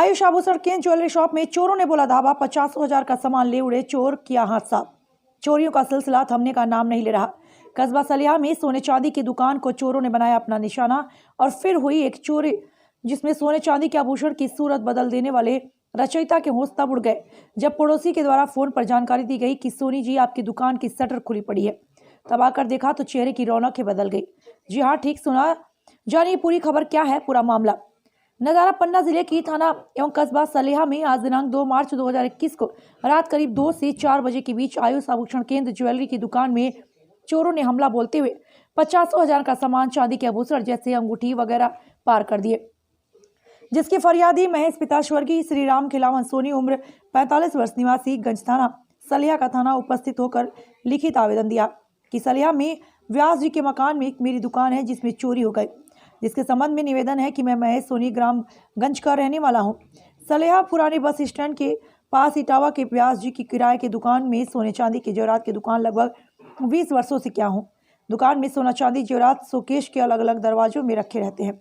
आयुष आभूषण केंद्र jewellery shop में चोरों ने बोला धावा, 50,000 का सामान ले उड़े चोर, किया हाथ साफ। चोरियों का सिलसिला थमने का नाम नहीं ले रहा। कस्बा सलिया में सोने चांदी की दुकान को चोरों ने बनाया अपना निशाना और फिर हुई एक चोरी जिसमें सोने चांदी के आभूषण की सूरत बदल देने वाले रचयिता के होश तब उड़ गए जब पड़ोसी के द्वारा फोन पर जानकारी दी गई कि सोनी जी आपकी दुकान की शटर खुली पड़ी है। तब आकर देखा तो चेहरे की रौनक ही बदल गई। जी हाँ, ठीक सुना। जानिए पूरी खबर क्या है, पूरा मामला। नजारा पन्ना जिले की थाना एवं कस्बा सलेहा में आज दिनांक 2 मार्च 2021 को रात करीब 2 से 4 बजे के बीच आयुष आभूषण केंद्र ज्वेलरी की दुकान में चोरों ने हमला बोलते हुए 50,000 का सामान, चांदी के आभूषण जैसे अंगूठी वगैरह पार कर दिए, जिसके फरियादी महेश पिता स्वर्गीय श्री राम खिलावन सोनी उम्र 45 वर्ष निवासी गंज थाना सलिया का थाना उपस्थित होकर लिखित आवेदन दिया कि सलिया में व्यास जी के मकान में एक मेरी दुकान है जिसमें चोरी हो गई, जिसके संबंध में निवेदन है कि मैं महेश सोनी ग्राम गंज का रहने वाला हूं। सलेहा पुराने बस स्टैंड के पास इटावा के व्यास जी की किराए की दुकान में सोने चांदी के जेवरात की दुकान लगभग 20 वर्षों से किया हूं। दुकान में सोना चांदी जेवरात शोकेश के अलग अलग दरवाजों में रखे रहते हैं,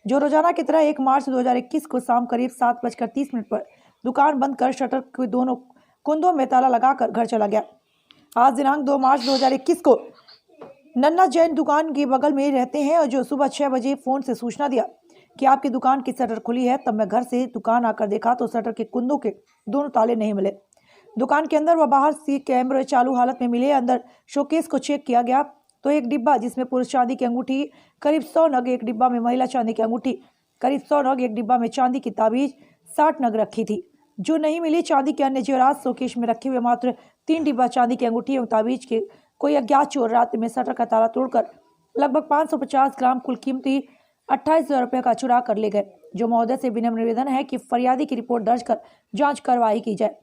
जो रोजाना की तरह 1 मार्च 2021 को शाम करीब 7:30 पर दुकान बंद कर शटर के दोनों कुंदों में ताला लगाकर घर चला गया। आज दिनांक 2 मार्च 2021 को नन्ना जैन दुकान के बगल में रहते हैं और जो सुबह 6 बजे फोन से सूचना दिया कि आपकी दुकान की शटर खुली है। तब मैं घर से दुकान आकर देखा तो शटर के कुंदों के दोनों ताले नहीं मिले। दुकान के अंदर व बाहर से कैमरे चालू हालत में मिले। अंदर शोकेस को चेक किया गया तो एक डिब्बा जिसमें पुरुष चांदी की अंगूठी करीब 100 नग, एक डिब्बा में महिला चांदी की अंगूठी करीब 100 नग, एक डिब्बा में चांदी की ताबीज 60 नग रखी थी। जो नहीं मिली चांदी के अन्य जेवरात शोकेश में रखे हुए मात्र 3 डिब्बा चांदी की अंगूठी एवं ताबीज के कोई अज्ञात चोर रात में शटर का ताला तोड़कर लगभग 550 ग्राम कुल कीमती 28,000 रुपये का चुरा कर ले गए। जो महोदय से विनम्र निवेदन है कि फरियादी की रिपोर्ट दर्ज कर जांच कार्रवाई की जाए,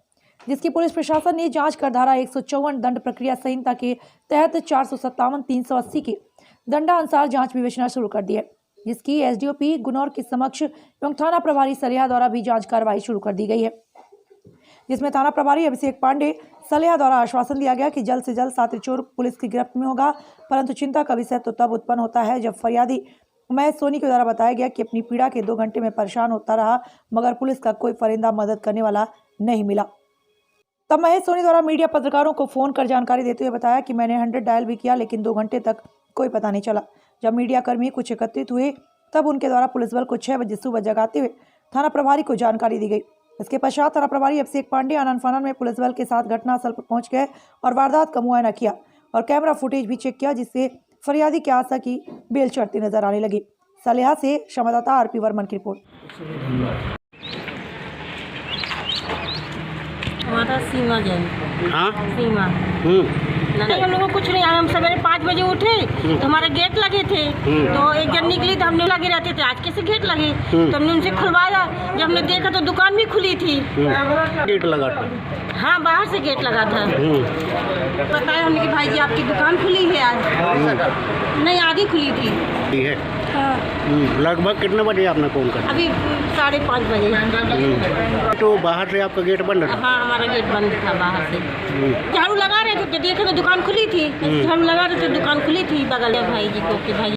जिसकी पुलिस प्रशासन ने जांच कर धारा 154 दंड प्रक्रिया संहिता के तहत 457 380 के दंडानुसार जांच विवेचना शुरू कर दी है, जिसकी एसडीओपी गुनौर के समक्ष एवं थाना प्रभारी सलिया द्वारा भी जांच कार्रवाई शुरू कर दी गई है, जिसमें थाना प्रभारी अभिषेक पांडे सलिया द्वारा आश्वासन दिया गया कि जल्द से जल्द साथी चोर पुलिस की गिरफ्त में होगा। परंतु चिंता का विषय तो तब उत्पन्न होता है जब फरियादी महेश सोनी के द्वारा बताया गया कि अपनी पीड़ा के 2 घंटे में परेशान होता रहा मगर पुलिस का कोई फरिंदा मदद करने वाला नहीं मिला। तब महेश सोनी द्वारा मीडिया पत्रकारों को फोन कर जानकारी देते हुए बताया कि मैंने 100 डायल भी किया लेकिन 2 घंटे तक कोई पता नहीं चला। जब मीडिया कर्मी कुछ एकत्रित हुए तब उनके द्वारा पुलिस बल को 6 बजे सुबह जगाते हुए थाना प्रभारी को जानकारी दी गई। इसके पश्चात थाना प्रभारी अभिषेक पांडे आनन फानन में पुलिस बल के साथ घटनास्थल पर पहुंच गए और वारदात का मुआयना किया और कैमरा फुटेज भी चेक किया, जिससे फरियादी की आशा की बेल चढ़ती नजर आने लगी। सलिया से संवाददाता आरपी वर्मन की रिपोर्ट। हमारा सीमा जैन। हाँ? सीमा। नहीं, हम लोगों को कुछ नहीं आया। हम सवेरे 5 बजे उठे तो हमारे गेट लगे थे, तो एक जन निकली तो हमने लगे रहते थे, आज कैसे गेट लगे तो हमने उनसे खुलवाया। जब हमने देखा तो दुकान भी खुली थी। गेट लगा था? हाँ, बाहर से गेट लगा था। बताया हमने कि भाई जी आपकी दुकान खुली है आज। नहीं, आधी खुली थी। ठीक है। हाँ। लगभग कितने बजे आपने फोन कर? अभी 5:30 बजे। तो बाहर से आपका गेट बंद था? हाँ, हमारा गेट बंद था बाहर से। झाड़ू लगा रहे थे तो देखे तो दुकान खुली थी। झाड़ू लगा रहे थे, दुकान खुली थी। बगल में भाई जी को कि भाई